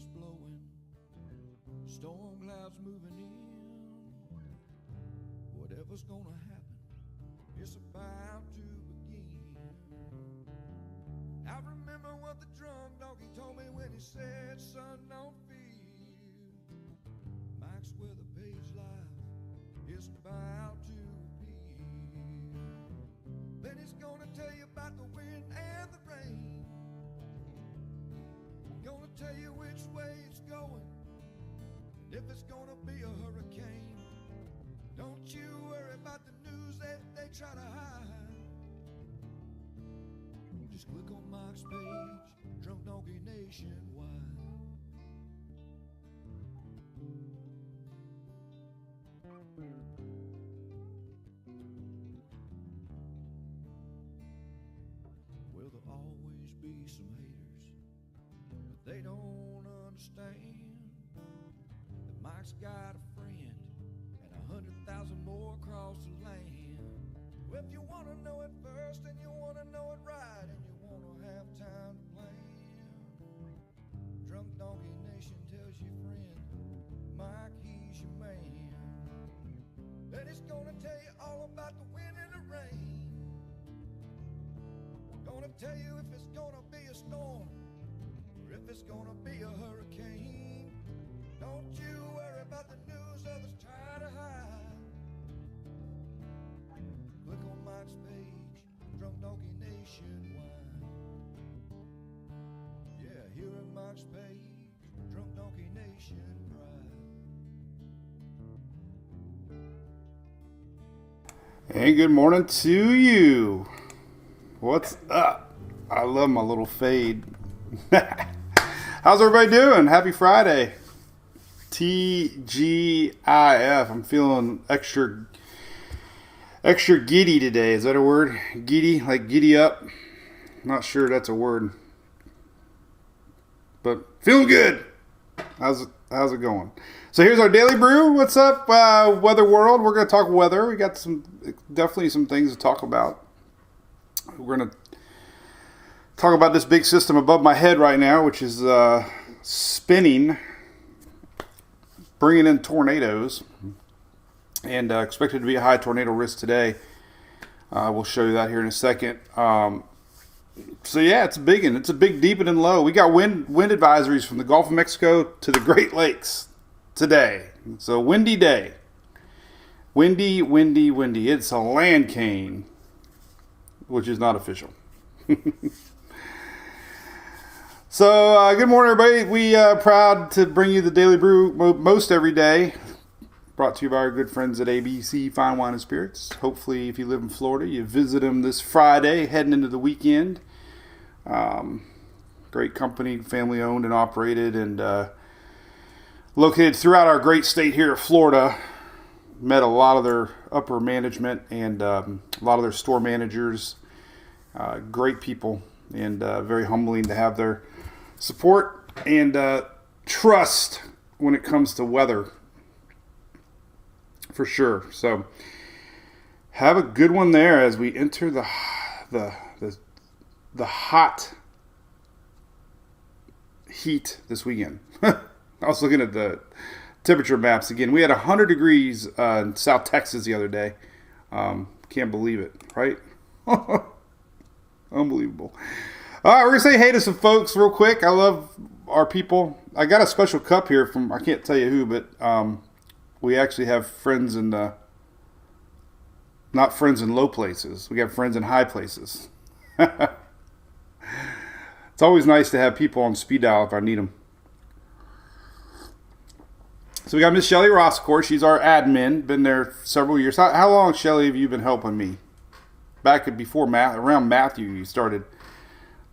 breeze blowing, storm clouds moving in. Whatever's gonna happen, it's about to begin. I remember what the drunk donkey told me when he said, son, don't fear. Mike's where the page life is about to appear. Then he's gonna tell you about the wind and the rain. Gonna tell you which way it's going, and if it's gonna be a hurricane. Don't you worry about the news that they try to hide. Just click on Mike's page, Drunk Donkey Nationwide. Well, there'll always be some haters, but they don't understand that Mike's got a friend and 100,000 more across the land. Well, if you want to know it first and you want to know it right and you want to have time to plan, Drunk Donkey Nation tells you, friend, Mike, he's your man. Then he's gonna tell you all about the wind and the rain. Gonna tell you if it's gonna be a storm or if it's gonna be a hurricane. Don't you worry about the news others try to hide. Click on Mike's page, Drunk Donkey Nationwide. Yeah, here at Mike's page, Drunk Donkey Nation Pride. Hey, good morning to you. What's up? I love my little fade. How's everybody doing? Happy Friday. TGIF. I'm feeling extra giddy today. Is that a word? Giddy, like giddy up? Not sure that's a word. But feeling good. How's it going? So here's our daily brew. What's up, weather world? We're going to talk weather. We got definitely some things to talk about. We're going to talk about this big system above my head right now, which is spinning, bringing in tornadoes, and expected to be a high tornado risk today. We'll show you that here in a second. So yeah, it's a big one. It's a big deep and low. We got wind advisories from the Gulf of Mexico to the Great Lakes today. It's a windy day. Windy. It's a land cane, which is not official. So, good morning, everybody. We are proud to bring you the Daily Brew most every day. Brought to you by our good friends at ABC Fine Wine and Spirits. Hopefully, if you live in Florida, you visit them this Friday, heading into the weekend. Great company, family owned and operated, and located throughout our great state here of Florida. Met a lot of their upper management and a lot of their store managers. Great people, and very humbling to have their support and trust when it comes to weather, for sure. So have a good one there as we enter the hot heat this weekend. I was looking at the temperature maps again. We had 100 degrees in South Texas the other day. Can't believe it, right? Unbelievable. All right, we're going to say hey to some folks real quick. I love our people. I got a special cup here from, I can't tell you who, but we actually have friends in not friends in low places. We got friends in high places. It's always nice to have people on speed dial if I need them. So we got Miss Shelly Ross, of course. She's our admin. Been there several years. How long, Shelly, have you been helping me? Back before around Matthew, you started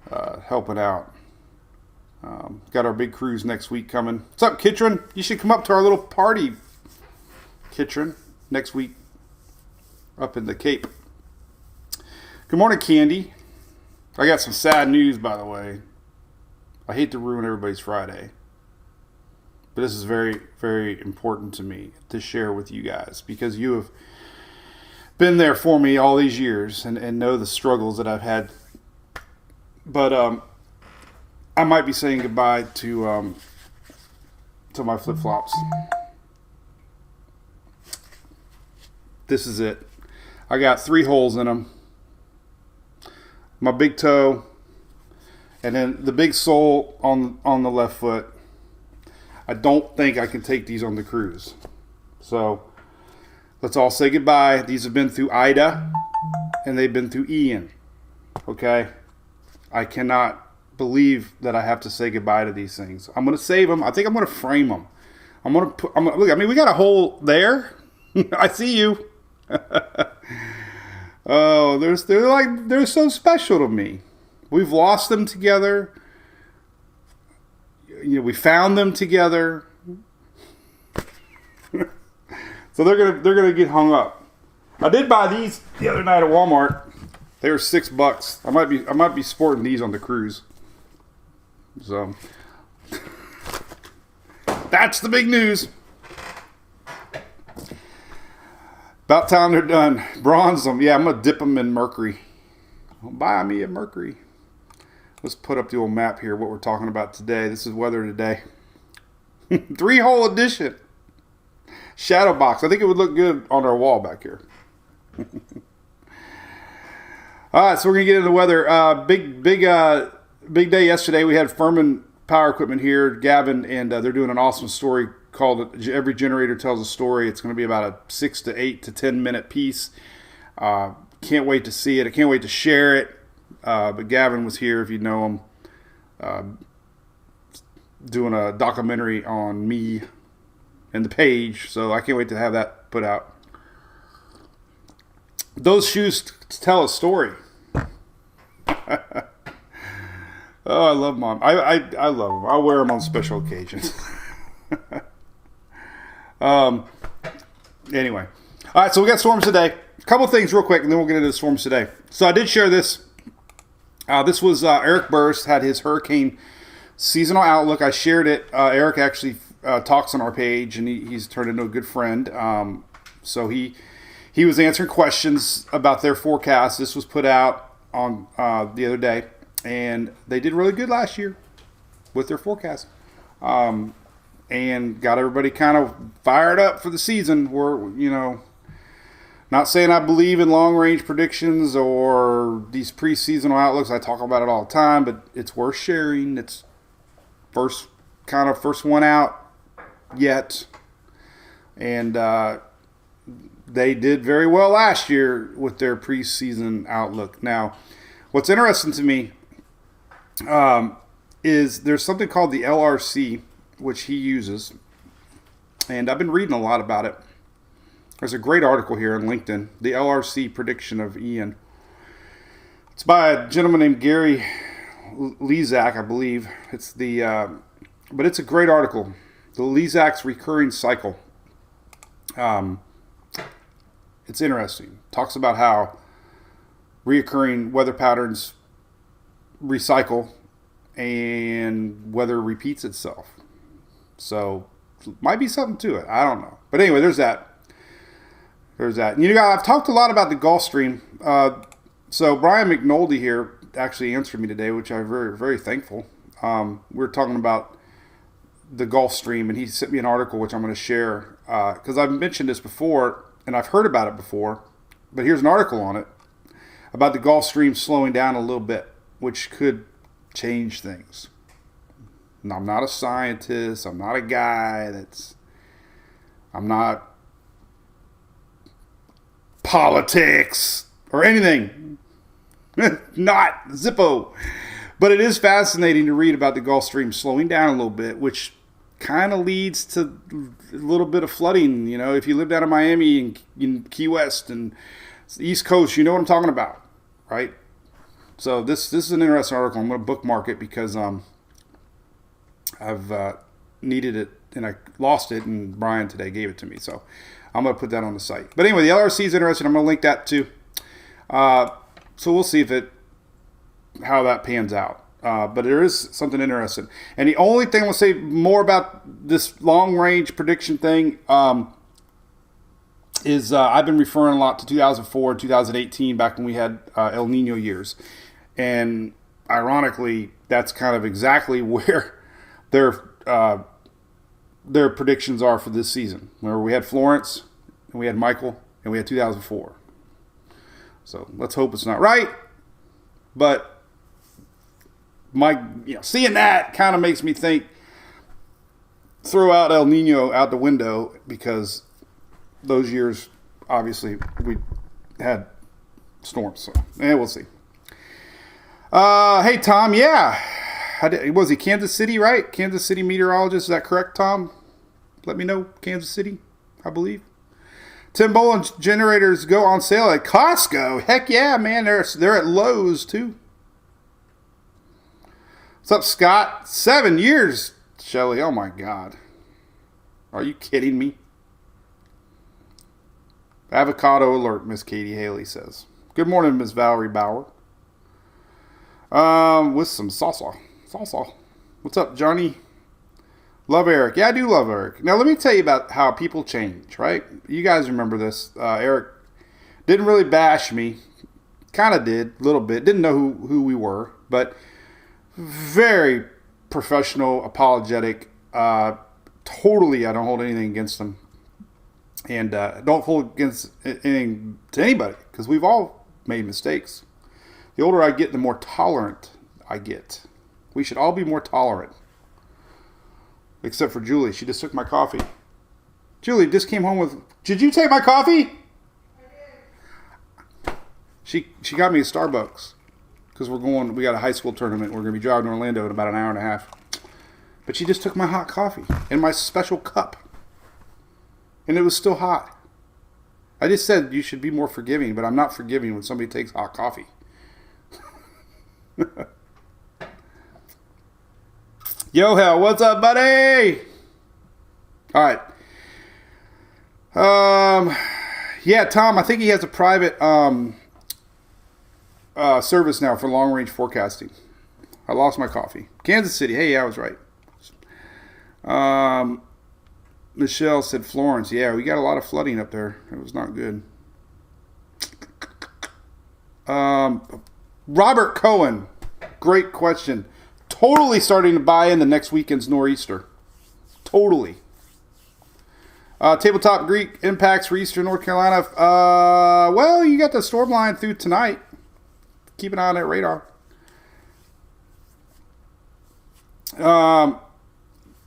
helping out. Got our big cruise next week coming. What's up, Kitron? You should come up to our little party, Kitron, next week up in the Cape. Good morning, Candy. I got some sad news, by the way. I hate to ruin everybody's Friday, but this is very, very important to me to share with you guys because you have been there for me all these years and know the struggles that I've had. But I might be saying goodbye to to my flip-flops. This is it. I got 3 holes in them. My big toe, and then the big sole on the left foot. I don't think I can take these on the cruise. So let's all say goodbye. These have been through Ida, and they've been through Ian. Okay? I cannot believe that I have to say goodbye to these things. I'm going to save them. I think I'm going to frame them. Look, I mean, we got a hole there. I see you. Oh, they're so special to me. We've lost them together. You know, we found them together. So they're gonna get hung up. I did buy these the other night at Walmart. They were $6. I might be sporting these on the cruise. So that's the big news. About time they're done. Bronze them. Yeah, I'm going to dip them in mercury. Buy me a mercury. Let's put up the old map here, what we're talking about today. This is weather today. 3-hole edition. Shadow box. I think it would look good on our wall back here. All right, so we're going to get into the weather. Big day yesterday. We had Furman Power Equipment here, Gavin, and they're doing an awesome story called Every Generator Tells a Story. It's going to be about a 6 to 8 to 10 minute piece. Can't wait to see it. I can't wait to share it. But Gavin was here, if you know him, doing a documentary on me and the page. So I can't wait to have that put out. Those shoes tell a story. Oh, I love them. I love them. I'll wear them on special occasions. Anyway. All right, so we got storms today. A couple things real quick, and then we'll get into the storms today. So I did share this. This was Eric Burst had his hurricane seasonal outlook. I shared it. Eric actually talks on our page, and he's turned into a good friend. So he was answering questions about their forecast. This was put out on the other day, and they did really good last year with their forecast. And got everybody kind of fired up for the season. We're, not saying I believe in long-range predictions or these pre-seasonal outlooks. I talk about it all the time, but it's worth sharing. It's first one out yet. And they did very well last year with their pre-season outlook. Now, what's interesting to me is there's something called the LRC, which he uses, and I've been reading a lot about it. There's a great article here on LinkedIn, the LRC prediction of Ian. It's by a gentleman named Gary Lezak, I believe. But it's a great article. The Lezak's recurring cycle. It's interesting. Talks about how reoccurring weather patterns recycle and weather repeats itself. So, might be something to it. I don't know. But anyway, there's that. I've talked a lot about the Gulf Stream. So, Brian McNulty here actually answered me today, which I'm very, very thankful. We were talking about the Gulf Stream, and he sent me an article, which I'm going to share. Because I've mentioned this before, and I've heard about it before. But here's an article on it about the Gulf Stream slowing down a little bit, which could change things. I'm not a scientist. I'm not a guy I'm not politics or anything. Not Zippo. But it is fascinating to read about the Gulf Stream slowing down a little bit, which kind of leads to a little bit of flooding. If you live down in Miami and in Key West and the East Coast, you know what I'm talking about, right? So this is an interesting article. I'm going to bookmark it because I've needed it and I lost it, and Brian today gave it to me. So I'm going to put that on the site. But anyway, the LRC is interesting. I'm going to link that too. So we'll see how that pans out. But there is something interesting. And the only thing I'll say more about this long-range prediction thing is I've been referring a lot to 2004, 2018, back when we had El Nino years. And ironically, that's kind of exactly where their their predictions are for this season. Remember, we had Florence, and we had Michael, and we had 2004. So let's hope it's not right. But seeing that kind of makes me think, throw out El Nino out the window, because those years, obviously, we had storms. So, we'll see. Hey, Tom, yeah. Was he Kansas City, right? Kansas City meteorologist. Is that correct, Tom? Let me know. Kansas City, I believe. Tim Boland's generators go on sale at Costco. Heck yeah, man. They're at Lowe's, too. What's up, Scott? 7 years, Shelly. Oh, my God. Are you kidding me? Avocado alert, Miss Katie Haley says. Good morning, Miss Valerie Bauer. With some salsa. What's up, Johnny? Love Eric. Yeah, I do love Eric. Now, let me tell you about how people change, right? You guys remember this. Eric didn't really bash me. Kind of did, a little bit. Didn't know who we were, but very professional, apologetic. Totally, I don't hold anything against him. And don't hold against anything to anybody, because we've all made mistakes. The older I get, the more tolerant I get. We should all be more tolerant. Except for Julie. She just took my coffee. Julie just came home with... Did you take my coffee? I did. She got me a Starbucks. Because we got a high school tournament. We're going to be driving to Orlando in about an hour and a half. But she just took my hot coffee in my special cup. And it was still hot. I just said you should be more forgiving, but I'm not forgiving when somebody takes hot coffee. Yo, hell, what's up, buddy? All right. Yeah, Tom, I think he has a private service now for long-range forecasting. I lost my coffee. Kansas City. Hey, yeah, I was right. Michelle said Florence. Yeah, we got a lot of flooding up there. It was not good. Robert Cohen. Great question. Totally starting to buy in the next weekend's nor'easter. Totally. Tabletop Greek impacts for Eastern North Carolina. Well, you got the storm line through tonight. Keep an eye on that radar.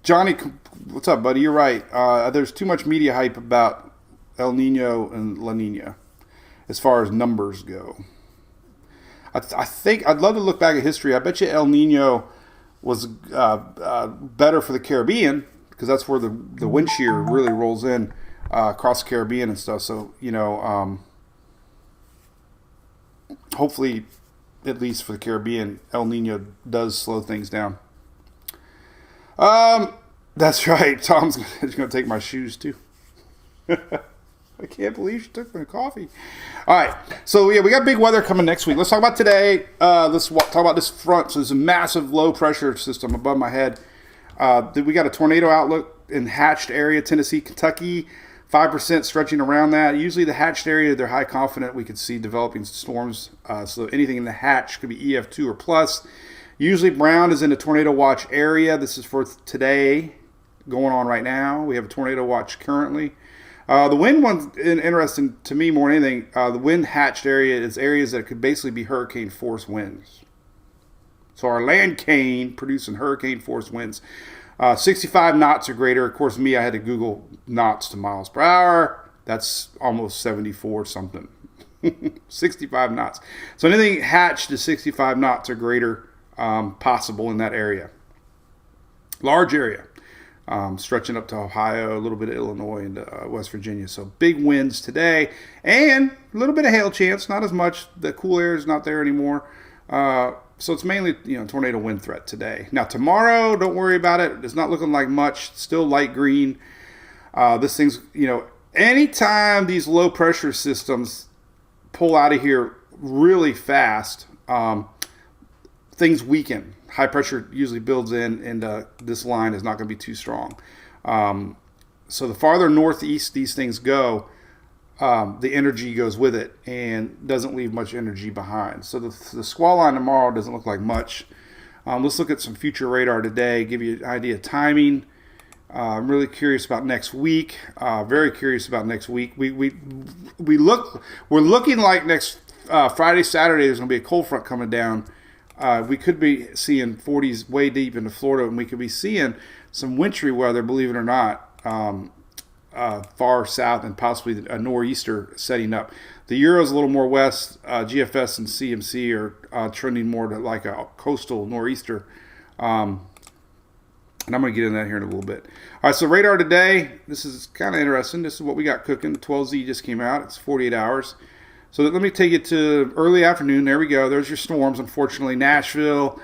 Johnny, what's up, buddy? You're right. There's too much media hype about El Nino and La Nina as far as numbers go. I think I'd love to look back at history. I bet you El Nino was better for the Caribbean, because that's where the wind shear really rolls in across the Caribbean and stuff. So, hopefully, at least for the Caribbean, El Nino does slow things down. That's right. Tom's going to take my shoes, too. I can't believe she took my coffee. All right. So, yeah, we got big weather coming next week. Let's talk about today. Let's talk about this front. So, there's a massive low-pressure system above my head. We got a tornado outlook in hatched area, Tennessee, Kentucky. 5% stretching around that. Usually the hatched area, they're high confident we could see developing storms. So, anything in the hatch could be EF2 or plus. Usually brown is in a tornado watch area. This is for today, going on right now. We have a tornado watch currently. The wind one's interesting to me more than anything. The wind hatched area is areas that could basically be hurricane force winds. So our land cane producing hurricane force winds. 65 knots or greater. Of course, I had to Google knots to miles per hour. That's almost 74 something. 65 knots. So anything hatched to 65 knots or greater possible in that area. Large area. Stretching up to Ohio, a little bit of Illinois and West Virginia. So big winds today, and a little bit of hail chance, not as much. The cool air is not there anymore. So it's mainly tornado wind threat today. Now tomorrow, don't worry about it. It's not looking like much. Still light green. This thing's anytime these low pressure systems pull out of here really fast, things weaken. High pressure usually builds in, and this line is not going to be too strong. So the farther northeast these things go, the energy goes with it and doesn't leave much energy behind. So the squall line tomorrow doesn't look like much. Let's look at some future radar today, give you an idea of timing. I'm really curious about next week. Very curious about next week. We're looking like next Friday, Saturday. There's going to be a cold front coming down. We could be seeing 40s way deep into Florida, and we could be seeing some wintry weather. Believe it or not, far south and possibly a nor'easter setting up. The Euro's a little more west. GFS and CMC are trending more to like a coastal nor'easter. And I'm going to get into that here in a little bit. All right, so radar today, this is kind of interesting. This is what we got cooking. 12Z just came out. It's 48 hours. So let me take it to early afternoon. There we go. There's your storms, unfortunately. Nashville.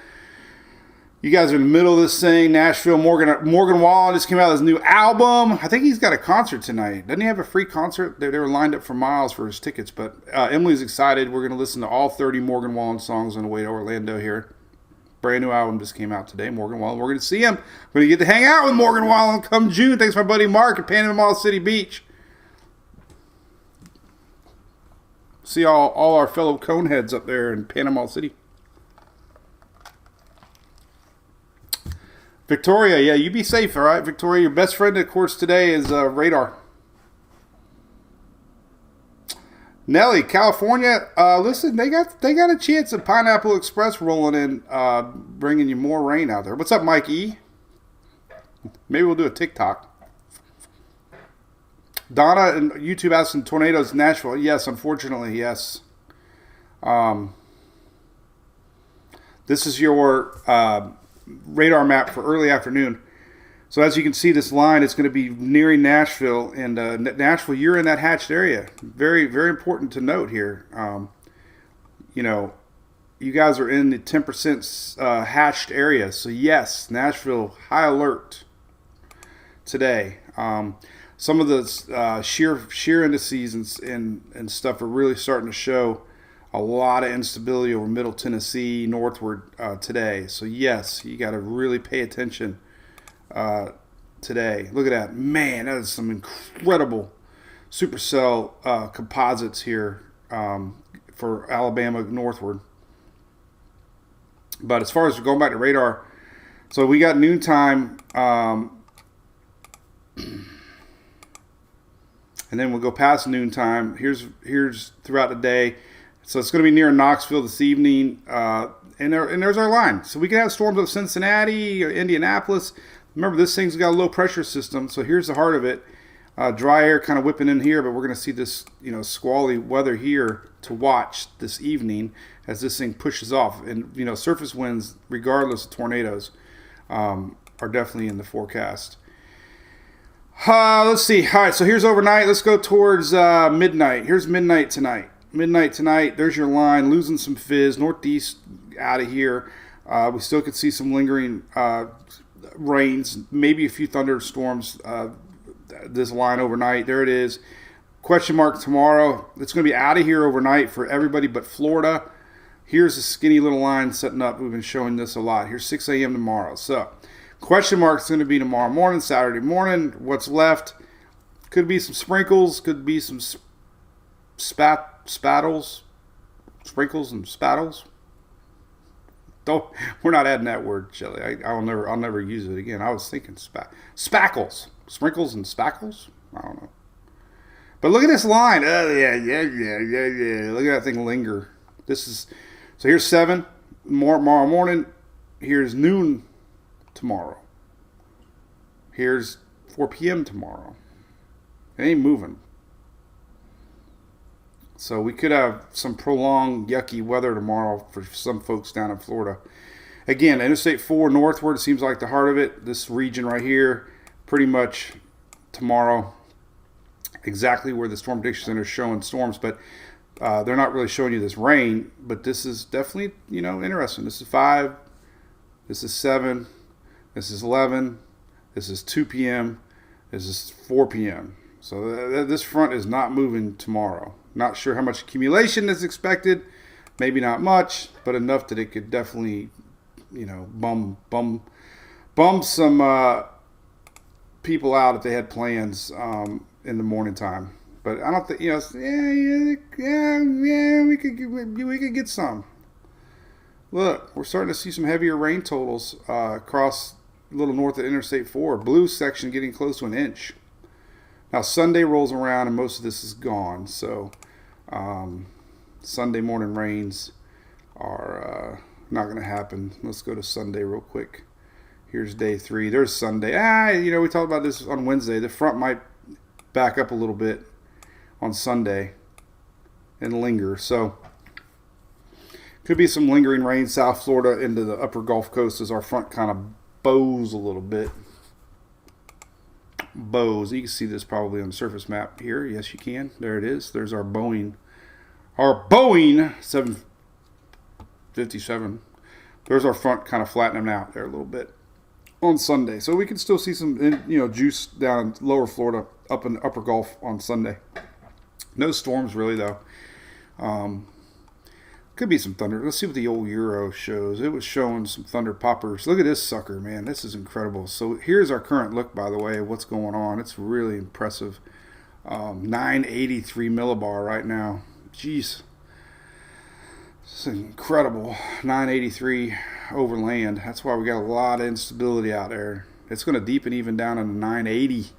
You guys are in the middle of this thing. Nashville. Morgan Wallen just came out with his new album. I think he's got a concert tonight. Doesn't he have a free concert? They were lined up for miles for his tickets. But Emily's excited. We're going to listen to all 30 Morgan Wallen songs on the way to Orlando here. Brand new album just came out today, Morgan Wallen. We're going to see him. We're going to get to hang out with Morgan Wallen come June. Thanks to my buddy Mark at Panama City Beach. See all our fellow coneheads up there in Panama City. Victoria, yeah, you be safe, all right? Victoria, your best friend, of course, today is Radar. Nelly, California, listen, they got a chance of Pineapple Express rolling in, bringing you more rain out there. What's up, Mike E? Maybe we'll do a TikTok. Donna and YouTube asking tornadoes in Nashville. Yes, unfortunately, yes. This is your radar map for early afternoon. So as you can see, this line is going to be nearing Nashville, and Nashville, you're in that hatched area. Very, very important to note here. You guys are in the 10% hatched area. So yes, Nashville, high alert today. Some of the shear indices and stuff are really starting to show a lot of instability over Middle Tennessee northward today. So yes, you got to really pay attention today. Look at that. Man, that is some incredible supercell composites here for Alabama northward. But as far as going back to radar, so we got noontime, and then we'll go past noontime. Here's throughout the day. So it's going to be near Knoxville this evening, and there's our line. So we can have storms of Cincinnati, or Indianapolis. Remember, this thing's got a low pressure system, so here's the heart of it. Dry air kind of whipping in here, but we're going to see this, squally weather here to watch this evening as this thing pushes off. And, surface winds, regardless of tornadoes, are definitely in the forecast. Let's see. All right, so here's overnight. Let's go towards midnight. Here's midnight tonight. Midnight tonight, there's your line, losing some fizz. Northeast out of here. We still could see some lingering rains, maybe a few thunderstorms this line overnight. There it is. Question mark tomorrow. It's going to be out of here overnight for everybody but Florida. Here's a skinny little line setting up. We've been showing this a lot. Here's 6 a.m. tomorrow. So question mark is going to be tomorrow morning, Saturday morning. What's left? Could be some sprinkles. Could be some spattles. Sprinkles and spattles. We're not adding that word, Shelly. I'll never use it again. I was thinking spackles, sprinkles and spackles. I don't know. But look at this line. Oh yeah. Look at that thing linger. So here's 7 tomorrow morning. Here's noon tomorrow. Here's 4 p.m. tomorrow. It ain't moving. So we could have some prolonged yucky weather tomorrow for some folks down in Florida. Again, Interstate 4 northward seems like the heart of it. This region right here, pretty much tomorrow, exactly where the Storm Prediction Center is showing storms. But they're not really showing you this rain. But this is definitely, interesting. This is 5. This is 7. This is 11. This is 2 p.m. This is 4 p.m. So this front is not moving tomorrow. Not sure how much accumulation is expected. Maybe not much, but enough that it could definitely, bum some people out if they had plans in the morning time. But I don't think, we could get some. Look, we're starting to see some heavier rain totals across a little north of Interstate 4. Blue section getting close to an inch. Now Sunday rolls around and most of this is gone. So Sunday morning rains are not going to happen. Let's go to Sunday real quick. Here's day 3. There's Sunday. We talked about this on Wednesday. The front might back up a little bit on Sunday and linger. So could be some lingering rain South Florida into the upper Gulf Coast as our front kind of bows a little bit. Bows. You can see this probably on the surface map here. Yes, you can. There it is. There's our Boeing. Our Boeing 757. There's our front kind of flattening out there a little bit on Sunday. So we can still see some, juice down in lower Florida, up in the upper Gulf on Sunday. No storms really though. Could be some thunder. Let's see what the old Euro shows. It was showing some thunder poppers. Look at this sucker, man. This is incredible. So here's our current look, by the way, of what's going on. It's really impressive. 983 millibar right now. Jeez. This is incredible. 983 over land. That's why we got a lot of instability out there. It's going to deepen even down into 980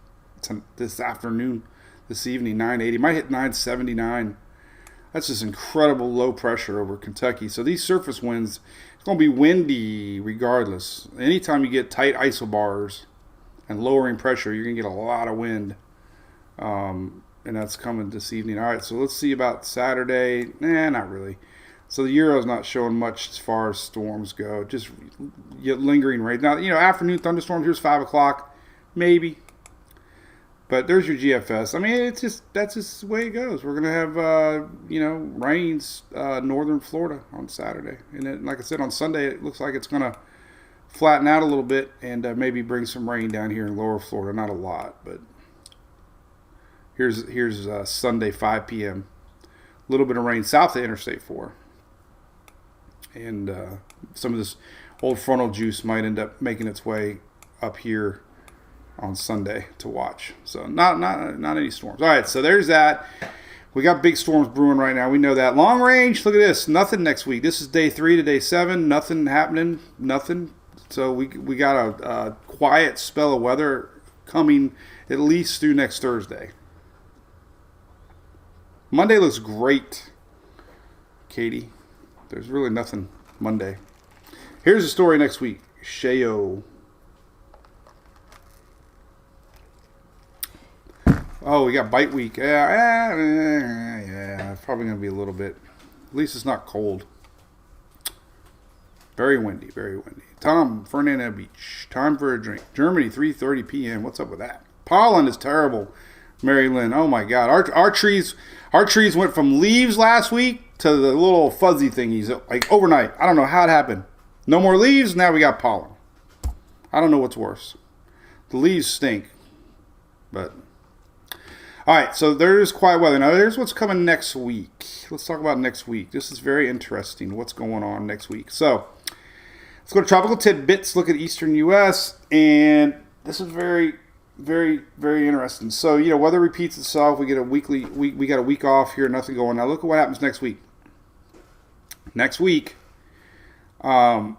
this afternoon, this evening. 980. Might hit 979. That's just incredible low pressure over Kentucky. So these surface winds, it's going to be windy regardless. Anytime you get tight isobars and lowering pressure, you're going to get a lot of wind. And that's coming this evening. All right, so let's see about Saturday. Not really. So the Euro's not showing much as far as storms go. Just lingering rain. Now, afternoon thunderstorms, here's 5 o'clock, maybe. But there's your GFS. I mean, that's just the way it goes. We're gonna have rains northern Florida on Saturday, and then, like I said, on Sunday it looks like it's gonna flatten out a little bit and maybe bring some rain down here in lower Florida. Not a lot, but here's Sunday 5 p.m. A little bit of rain south of Interstate 4, and some of this old frontal juice might end up making its way up here on Sunday to watch. So not any storms. All right, so there's that. We got big storms brewing right now. We know that. Long range, look at this. Nothing next week. This is day 3 to day 7. Nothing happening. Nothing. So we got a quiet spell of weather coming at least through next Thursday. Monday looks great, Katie. There's really nothing Monday. Here's the story next week. Sheo. Oh, we got bite week. Yeah, it's probably going to be a little bit. At least it's not cold. Very windy, very windy. Tom, Fernandina Beach. Time for a drink. Germany, 3:30 p.m. What's up with that? Pollen is terrible, Mary Lynn. Oh, my God. Our trees went from leaves last week to the little fuzzy thingies, like overnight. I don't know how it happened. No more leaves, now we got pollen. I don't know what's worse. The leaves stink, but... All right, so there's quiet weather. Now, there's what's coming next week. Let's talk about next week. This is very interesting, what's going on next week. So, let's go to Tropical Tidbits, look at Eastern U.S., and this is very, very, very interesting. So, weather repeats itself. We get we got a week off here, nothing going on. Now, look at what happens next week. Next week, very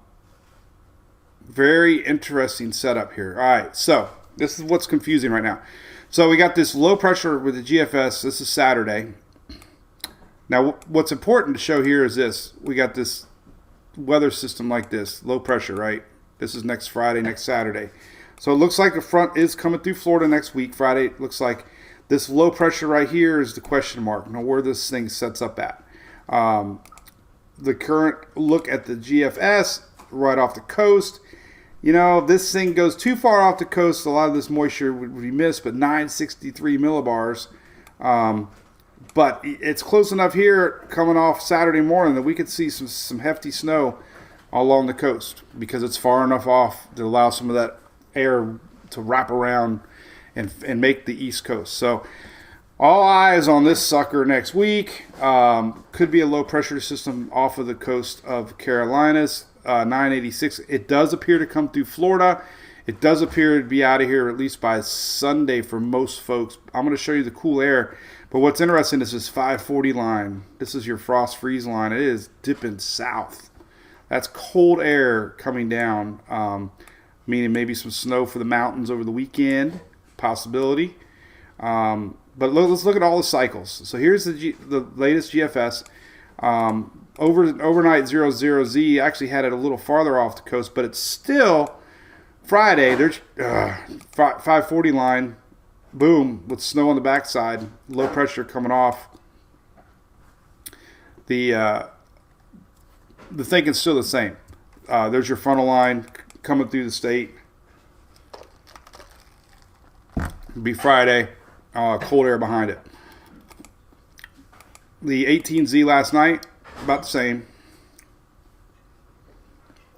interesting setup here. All right, so this is what's confusing right now. So we got this low pressure with the GFS. This is Saturday. Now, what's important to show here is this. We got this weather system like this, low pressure, right? This is next Friday, next Saturday. So it looks like the front is coming through Florida next week. Friday, it looks like this low pressure right here is the question mark. Now, where this thing sets up at. The current look at the GFS right off the coast. If this thing goes too far off the coast, a lot of this moisture would be missed, but 963 millibars. But it's close enough here coming off Saturday morning that we could see some hefty snow along the coast because it's far enough off to allow some of that air to wrap around and make the East Coast. So all eyes on this sucker next week. Could be a low pressure system off of the coast of Carolinas. 986. It does appear to come through Florida. It does appear to be out of here at least by Sunday for most folks. I'm going to show you the cool air. But what's interesting is this 540 line. This is your frost freeze line. It is dipping south. That's cold air coming down. meaning maybe some snow for the mountains over the weekend, possibility. But let's look at all the cycles. So here's the latest GFS. Overnight 00Z actually had it a little farther off the coast, but it's still Friday. There's 540 line, boom, with snow on the backside, low pressure coming off. The thinking's still the same. There's your frontal line coming through the state. Be Friday, cold air behind it. The 18Z last night, about the same.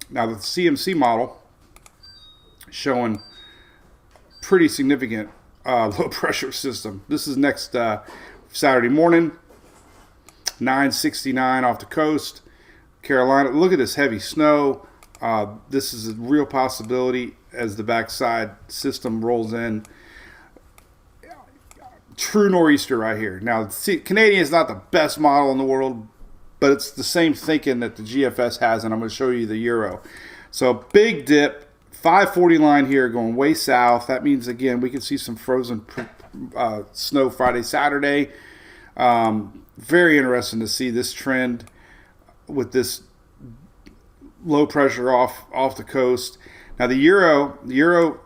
Now the CMC model showing pretty significant low pressure system. This is next Saturday morning, 969 off the coast, Carolina. Look at this heavy snow. This is a real possibility as the backside system rolls in. True nor'easter right here. Now, Canadian is not the best model in the world, but it's the same thinking that the GFS has, and I'm going to show you the Euro. So, big dip, 540 line here going way south. That means, again, we can see some frozen snow Friday, Saturday. Very interesting to see this trend with this low pressure off the coast. Now, the Euro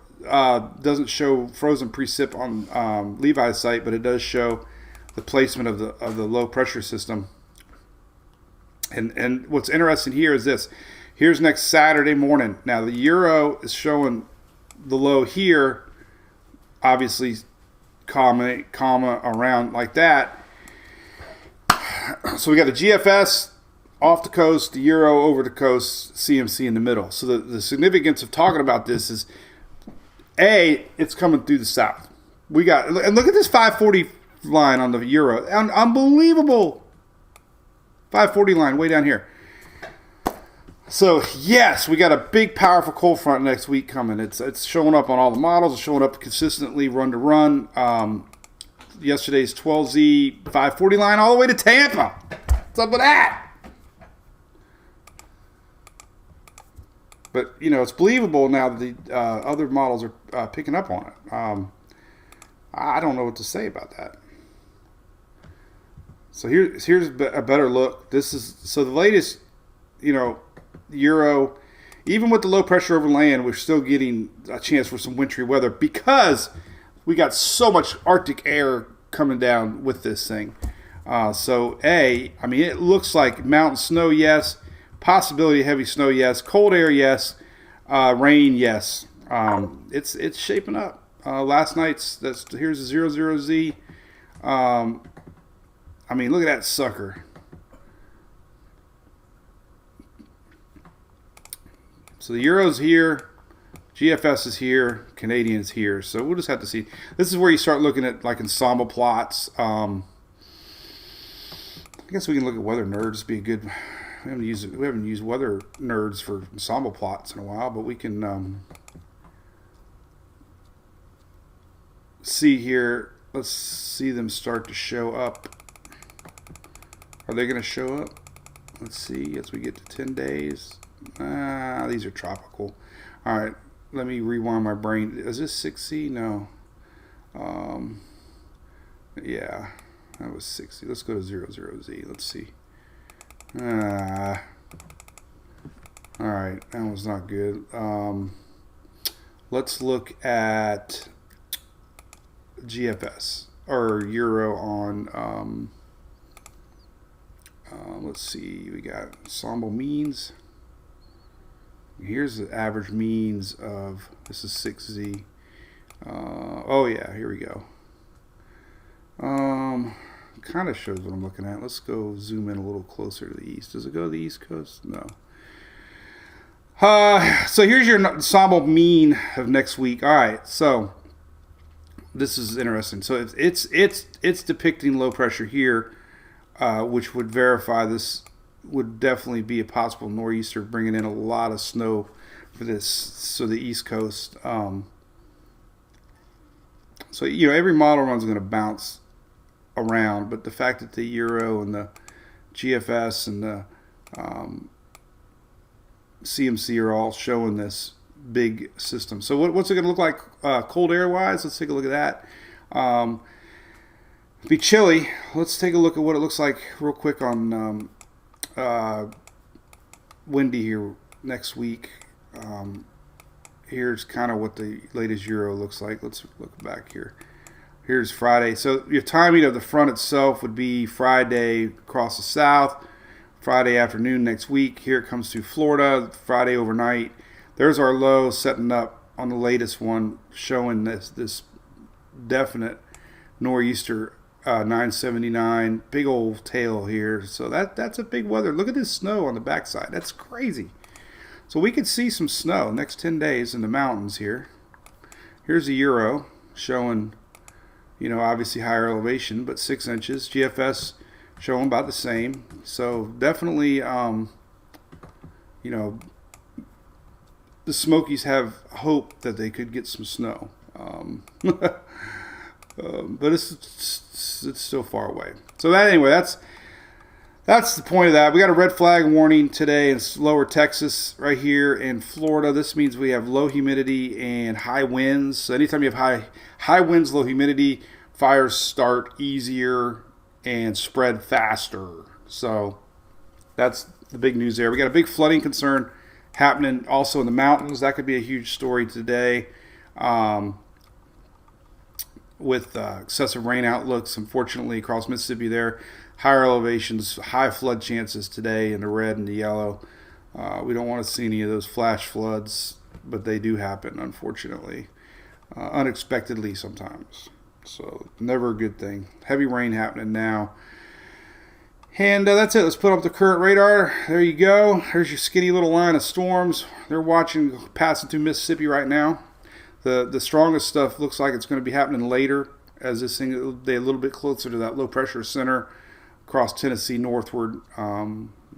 doesn't show frozen precip on Levi's site, but it does show the placement of the low pressure system. And what's interesting here is this. Here's next Saturday morning. Now the Euro is showing the low here, obviously comma around like that. So we got the GFS off the coast, the Euro over the coast, CMC in the middle. So the significance of talking about this is, A, it's coming through the south. And look at this 540 line on the Euro. Unbelievable. 540 line way down here. So, yes, we got a big, powerful cold front next week coming. It's showing up on all the models. It's showing up consistently run to run. Yesterday's 12Z 540 line all the way to Tampa. What's up with that? But, it's believable now that the other models are picking up on it. I don't know what to say about that. So here's a better look. So the latest, Euro, even with the low pressure over land, we're still getting a chance for some wintry weather because we got so much Arctic air coming down with this thing. It looks like mountain snow, yes. Possibility of heavy snow, yes. Cold air, yes. Rain, yes. It's shaping up. Last night's here's the 00Z. Look at that sucker. So the Euro's here, GFS is here, Canadian is here. So we'll just have to see. This is where you start looking at like ensemble plots. I guess we can look at weather nerds. Be a good. We haven't used weather nerds for ensemble plots in a while, but we can see here. Let's see them start to show up. Are they going to show up? Let's see as we get to 10 days. These are tropical. All right, let me rewind my brain. Is this 6C? No. Yeah, that was 6C. Let's go to 00Z. Let's see. All right, that was not good. Let's look at GFS or Euro on. Let's see. We got ensemble means. Here's the average means of. This is 6Z. Here we go. Kind of shows what I'm looking at. Let's go zoom in a little closer to the east. Does it go to the east coast? No. So here's your ensemble mean of next week. All right, so this is interesting. So it's depicting low pressure here, which would verify this would definitely be a possible nor'easter, bringing in a lot of snow for this. So the east coast. Every model run's going to bounce around, but the fact that the Euro and the GFS and the CMC are all showing this big system. So what's it going to look like cold air wise? Let's take a look at that. Be chilly. Let's take a look at what it looks like real quick on windy here next week. Here's kind of what the latest Euro looks like. Let's look back here. Here's Friday. So your timing of the front itself would be Friday across the south, Friday afternoon next week. Here it comes to Florida, Friday overnight. There's our low setting up on the latest one, showing this definite nor'easter 979, big old tail here. So that's a big weather. Look at this snow on the backside. That's crazy. So we could see some snow next 10 days in the mountains here. Here's the Euro showing, obviously higher elevation, but 6 inches. GFS showing about the same. So definitely, the Smokies have hope that they could get some snow. But it's still far away. So that's the point of that. We got a red flag warning today in lower Texas right here in Florida. This means we have low humidity and high winds. So anytime you have high winds, low humidity, fires start easier and spread faster. So that's the big news there. We got a big flooding concern happening also in the mountains. That could be a huge story today. With excessive rain outlooks, unfortunately, across Mississippi there. Higher elevations, high flood chances today in the red and the yellow. We don't want to see any of those flash floods, but they do happen, unfortunately. Unexpectedly sometimes. So never a good thing. Heavy rain happening now. And that's it. Let's put up the current radar. There you go. There's your skinny little line of storms. They're passing through Mississippi right now. The strongest stuff looks like it's going to be happening later as this thing, they're a little bit closer to that low pressure center across Tennessee northward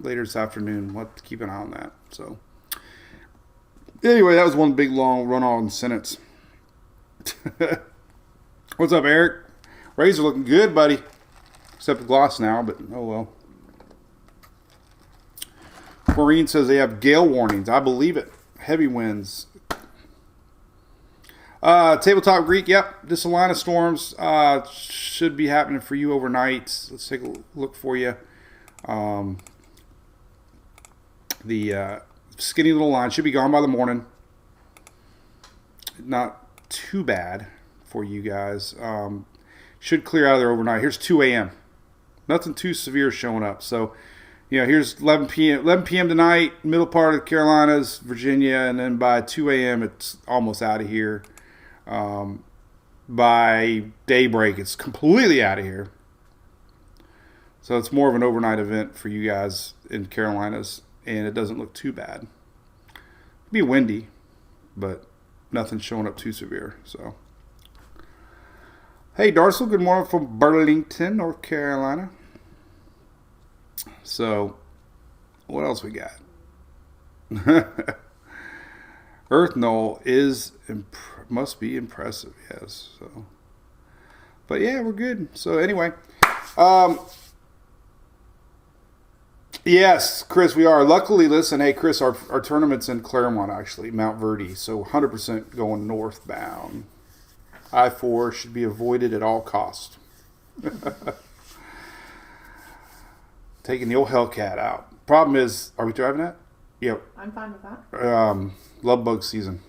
later this afternoon. We'll have to keep an eye on that. So anyway, that was one big long run-on sentence. What's up, Eric? Rays are looking good, buddy. Except the gloss now, but oh well. Maureen says they have gale warnings. I believe it. Heavy winds. Tabletop Greek, yep. This line of storms should be happening for you overnight. Let's take a look for you. The skinny little line should be gone by the morning. Not too bad for you guys. Should clear out of there overnight. Here's 2 a.m. Nothing too severe showing up. So, here's 11 p.m. tonight, middle part of the Carolinas, Virginia, and then by 2 a.m. it's almost out of here. By daybreak, it's completely out of here. So it's more of an overnight event for you guys in Carolinas, and it doesn't look too bad. It'll be windy, but nothing showing up too severe. So, hey, Darcel, good morning from Burlington, North Carolina. So, what else we got? Earth Knoll must be impressive, yes. So, but yeah, we're good. So anyway, yes, Chris, we are. Luckily, listen, hey, Chris, our tournament's in Claremont, actually, Mount Verde, so 100% going northbound. I-4 should be avoided at all costs. Taking the old Hellcat out. Problem is, are we driving that? Yep. I'm fine with that. Love bug season.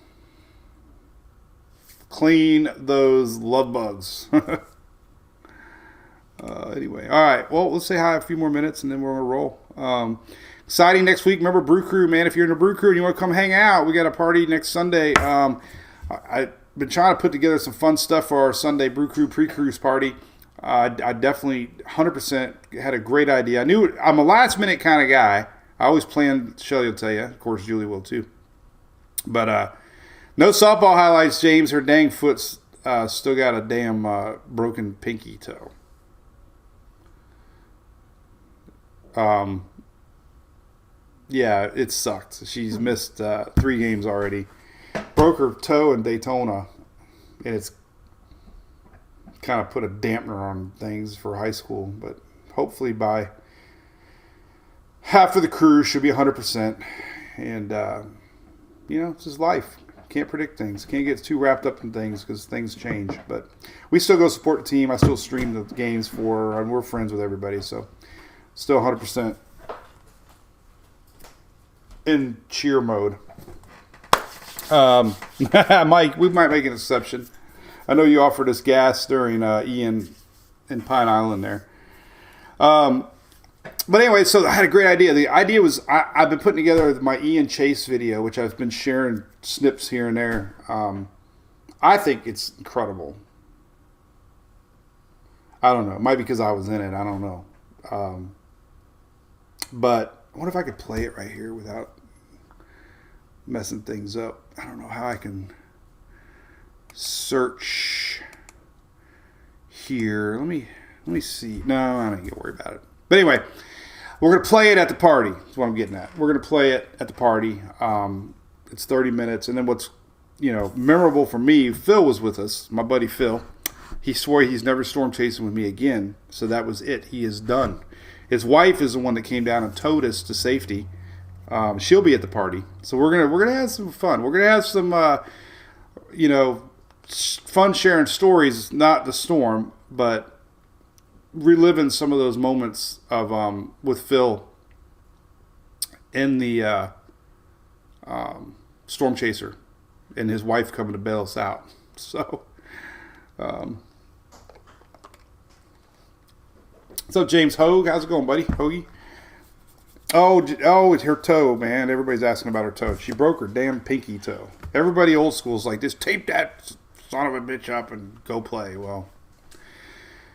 Clean those love bugs. Anyway, all right. Well, let's say hi a few more minutes and then we're going to roll. Exciting next week. Remember Brew Crew, man. If you're in the Brew Crew and you want to come hang out, we got a party next Sunday. I've been trying to put together some fun stuff for our Sunday Brew Crew pre-cruise party. I definitely 100% had a great idea. I knew I'm a last-minute kind of guy. I always plan, Shelly will tell you. Of course, Julie will too. But no softball highlights, James. Her dang foot's still got a damn broken pinky toe. Yeah, it sucked. She's missed 3 games already. Broke her toe in Daytona, and it's kind of put a dampener on things for high school. But hopefully by half of the crew should be 100%. And, it's just life. Can't predict things. Can't get too wrapped up in things because things change. But we still go support the team. I still stream the games for her, and we're friends with everybody. So still 100% in cheer mode. Mike, we might make an exception. I know you offered us gas during Ian in Pine Island there. But anyway, so I had a great idea. The idea was I've been putting together my Ian Chase video, which I've been sharing snips here and there. I think it's incredible. I don't know. It might be because I was in it. I don't know. But I wonder if I could play it right here without messing things up. I don't know how I can search here. Let me see. No, I don't need to worry about it. But anyway, we're going to play it at the party. That's what I'm getting at. We're going to play it at the party. It's 30 minutes. And then what's, memorable for me, Phil was with us, my buddy Phil. He swore he's never storm chasing with me again. So that was it. He is done. His wife is the one that came down and towed us to safety. She'll be at the party. So we're gonna have some fun. We're going to have some, fun sharing stories, not the storm, but reliving some of those moments of with Phil in the storm chaser and his wife coming to bail us out. So, what's up, James Hogue? How's it going, buddy? Hoagie? Oh, it's her toe, man. Everybody's asking about her toe. She broke her damn pinky toe. Everybody old school is like, just tape that son of a bitch up and go play. Well,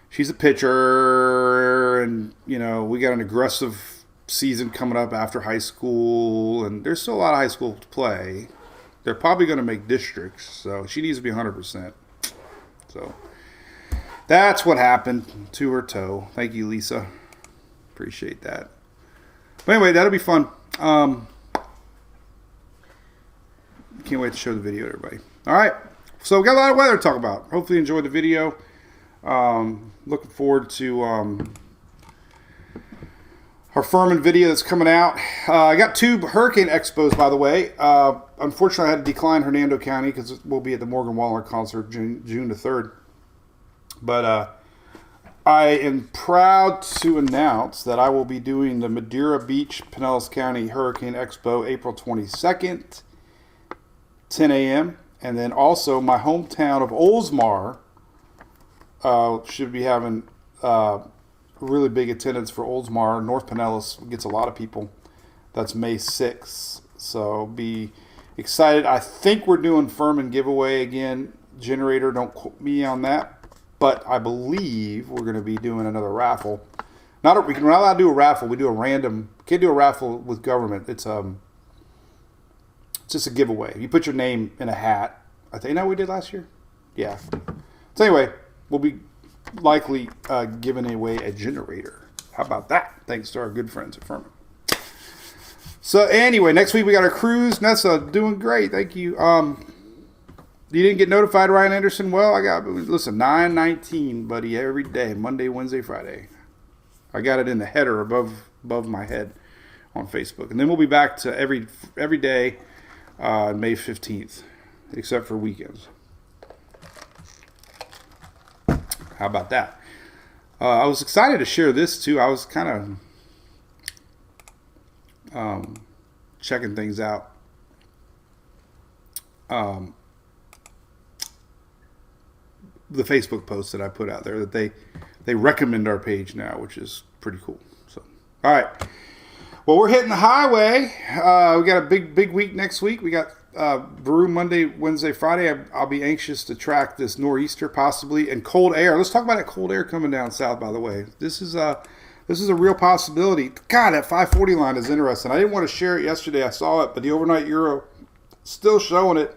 she's a pitcher, and, we got an aggressive season coming up after high school, and there's still a lot of high school to play. They're probably going to make districts, so she needs to be 100%. So that's what happened to her toe. Thank you, Lisa. Appreciate that. But anyway, that'll be fun. Can't wait to show the video to everybody. All right. So we got a lot of weather to talk about. Hopefully you enjoyed the video. Looking forward to our Furman video that's coming out. I got 2 hurricane expos, by the way. Unfortunately, I had to decline Hernando County because we'll be at the Morgan Wallen concert June the 3rd. But I am proud to announce that I will be doing the Madeira Beach, Pinellas County Hurricane Expo April 22nd, 10 a.m. And then also my hometown of Oldsmar should be having really big attendance for Oldsmar. North Pinellas gets a lot of people. That's May 6th. So be excited. I think we're doing Furman giveaway again. Generator, don't quote me on that. But I believe we're going to be doing another raffle. We're not allowed to do a raffle. We do a random. Can't do a raffle with government. It's just a giveaway. You put your name in a hat. I think that we did last year. Yeah. So anyway, we'll be likely giving away a generator. How about that? Thanks to our good friends at Furman. So anyway, next week we got our cruise. Nessa doing great. Thank you. You didn't get notified, Ryan Anderson? Well, I got, listen, 9:19, buddy, every day, Monday, Wednesday, Friday. I got it in the header above my head on Facebook. And then we'll be back to every day May 15th, except for weekends. How about that? I was excited to share this, too. I was kind of checking things out. The Facebook post that I put out there that they recommend our page now, which is pretty cool. So, all right. Well, we're hitting the highway. We got a big week next week. We got Brew Monday, Wednesday, Friday. I'll be anxious to track this nor'easter possibly and cold air. Let's talk about that cold air coming down south. By the way, this is a real possibility. God, that 540 line is interesting. I didn't want to share it yesterday. I saw it, but the overnight Euro still showing it.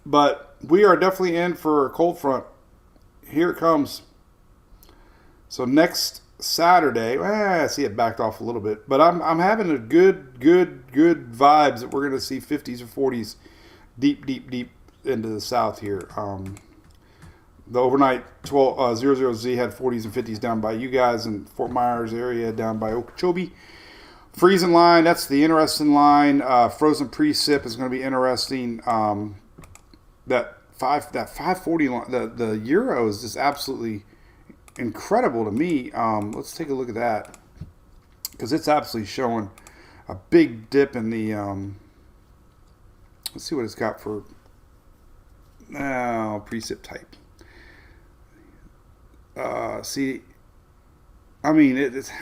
But we are definitely in for a cold front. Here it comes. So next Saturday, I see it backed off a little bit, but I'm having a good vibes that we're going to see 50s or 40s deep into the south here. The overnight 00Z had 40s and 50s down by you guys in Fort Myers area, down by Okeechobee. Freezing line, that's the interesting line. Frozen precip is going to be interesting. That 540 line, the euro is just absolutely incredible to me. Let's take a look at that because it's absolutely showing a big dip in the. Let's see what it's got for precip type. See. I mean,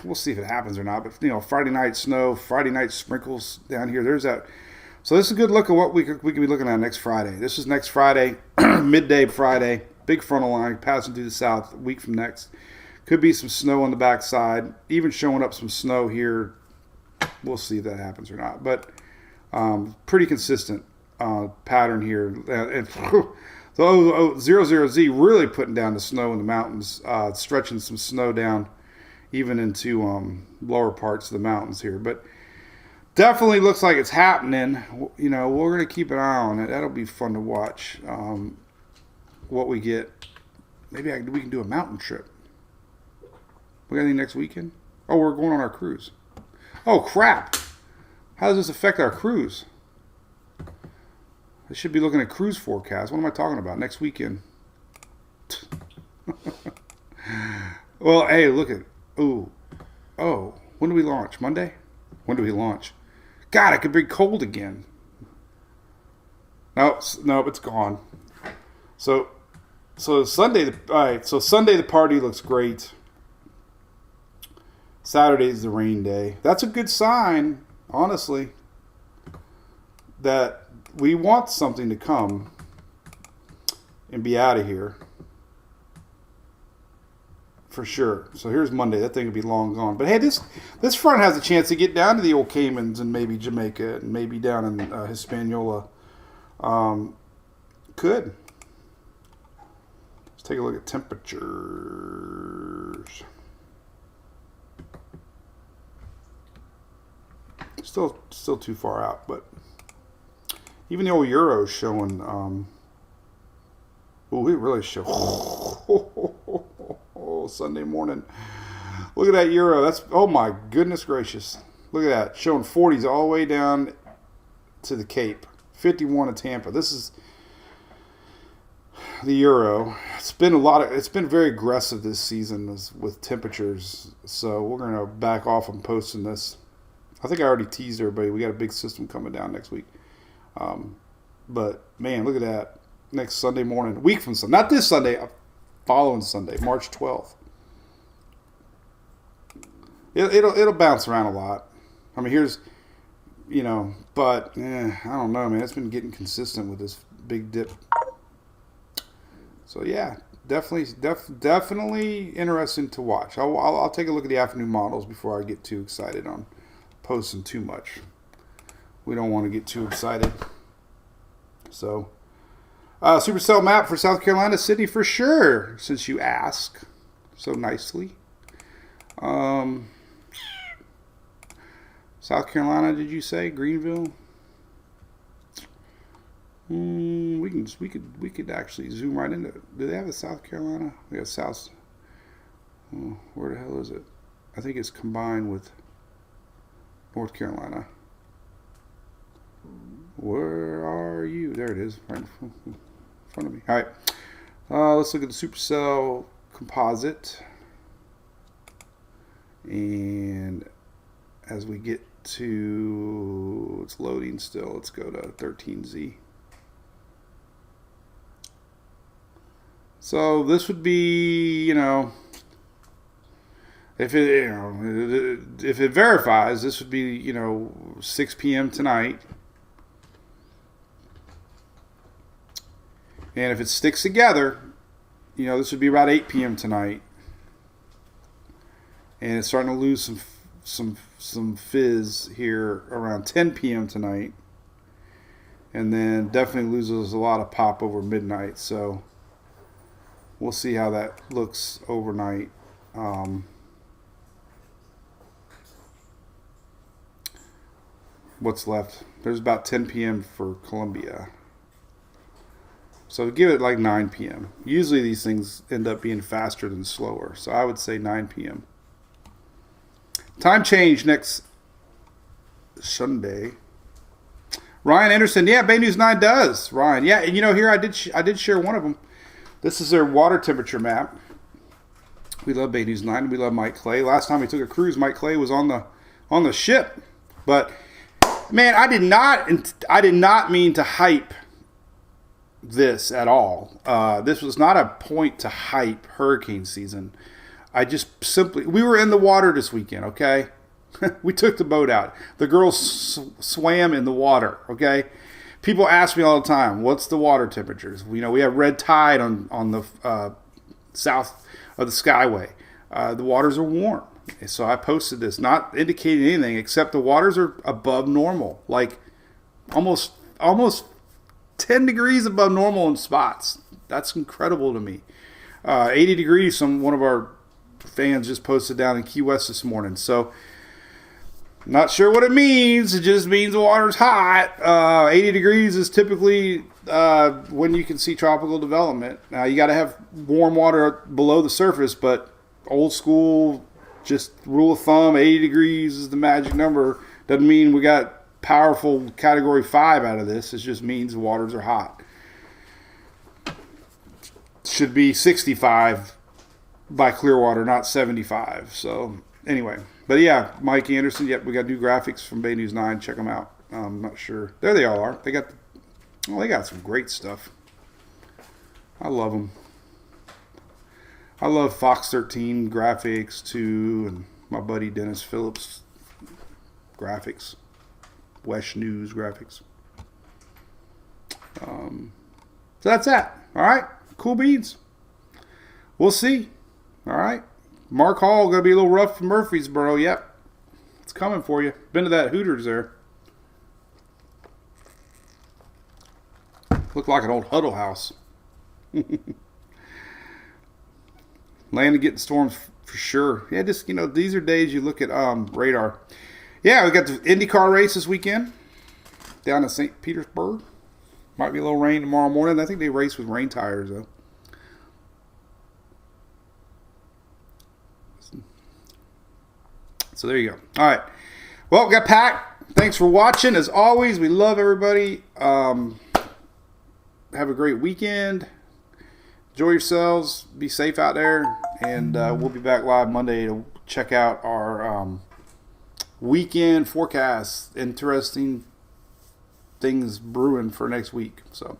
we'll see if it happens or not. But, Friday night snow, Friday night sprinkles down here. There's that. So this is a good look at what we could be looking at next Friday. This is next Friday, midday Friday. Big frontal line passing through the south a week from next. Could be some snow on the backside. Even showing up some snow here. We'll see if that happens or not. But pretty consistent pattern here. And so 00Z really putting down the snow in the mountains. Stretching some snow down even into lower parts of the mountains here. But definitely looks like it's happening. We're going to keep an eye on it. That'll be fun to watch what we get. Maybe we can do a mountain trip. We got anything next weekend? Oh, we're going on our cruise. Oh, crap. How does this affect our cruise? I should be looking at cruise forecast. What am I talking about? Next weekend. Well, hey, look at... Oh, when do we launch? Monday? When do we launch? God, it could be cold again. Nope, it's gone. So Sunday, all right. So Sunday the party looks great. Saturday's the rain day. That's a good sign, honestly, that we want something to come and be out of here. For sure. So here's Monday. That thing will be long gone. But hey, this front has a chance to get down to the old Caymans and maybe Jamaica and maybe down in Hispaniola. Could. Let's take a look at temperatures. Still too far out, but even the old euro is showing. It really shows. Sunday morning. Look at that euro. That's, oh my goodness gracious. Look at that. Showing 40s all the way down to the Cape. 51 in Tampa. This is the euro. It's been very aggressive this season with temperatures. So we're going to back off on posting this. I think I already teased everybody. We got a big system coming down next week. But man, look at that. Next Sunday morning, a week from Sunday. Not this Sunday, following Sunday, March 12th. It'll bounce around a lot. I mean, but I don't know, man. It's been getting consistent with this big dip. So yeah, definitely interesting to watch. I'll take a look at the afternoon models before I get too excited on posting too much. We don't want to get too excited. So, Supercell map for South Carolina, Sydney for sure, since you ask so nicely. South Carolina, did you say Greenville? We could actually zoom right into it. Do they have a South Carolina? We have South. Oh, where the hell is it? I think it's combined with North Carolina. Where are you? There it is, right in front of me. All right. Let's look at the Supercell composite. And as we get to, it's loading still. Let's go to 13Z. So this would be, if it verifies, this would be, 6 p.m. tonight. And if it sticks together, this would be about 8 p.m. tonight. And it's starting to lose some fizz here around 10 p.m. tonight. And then definitely loses a lot of pop over midnight. So we'll see how that looks overnight. What's left? There's about 10 p.m. for Columbia. So give it like 9 p.m. Usually these things end up being faster than slower. So I would say 9 p.m. Time change next Sunday. Ryan Anderson, yeah, Bay News 9 does. Ryan, yeah, and here I did share one of them. This is their water temperature map. We love Bay News 9. We love Mike Clay. Last time we took a cruise, Mike Clay was on the ship. But man, I did not mean to hype this at all. This was not a point to hype hurricane season. I just simply, we were in the water this weekend, okay? We took the boat out. The girls swam in the water, okay? People ask me all the time, what's the water temperatures? We have red tide on the south of the Skyway. The waters are warm. So I posted this, not indicating anything except the waters are above normal, like almost 10 degrees above normal in spots. That's incredible to me. 80 degrees, one of our fans just posted down in Key West this morning. So not sure what it means. It just means the water's hot. 80 degrees is typically when you can see tropical development. Now, you got to have warm water below the surface, but old school, just rule of thumb, 80 degrees is the magic number. Doesn't mean we got powerful category 5 out of this. It just means the waters are hot. Should be 65 by Clearwater, not 75. So, anyway. But yeah, Mike Anderson, yep, we got new graphics from Bay News 9. Check them out. I'm not sure. There they all are. They got some great stuff. I love them. I love Fox 13 graphics too, and my buddy Dennis Phillips graphics, West News graphics. So that's that. All right, cool beans. We'll see. All right. Mark Hall going to be a little rough for Murfreesboro. Yep. It's coming for you. Been to that Hooters there. Looked like an old huddle house. Land of getting storms for sure. Yeah, just, these are days you look at radar. Yeah, we got the IndyCar race this weekend down in St. Petersburg. Might be a little rain tomorrow morning. I think they race with rain tires, though. So there you go. All right. Well, we got Pat. Thanks for watching. As always, we love everybody. Have a great weekend. Enjoy yourselves. Be safe out there. And we'll be back live Monday to check out our weekend forecast. Interesting things brewing for next week. So,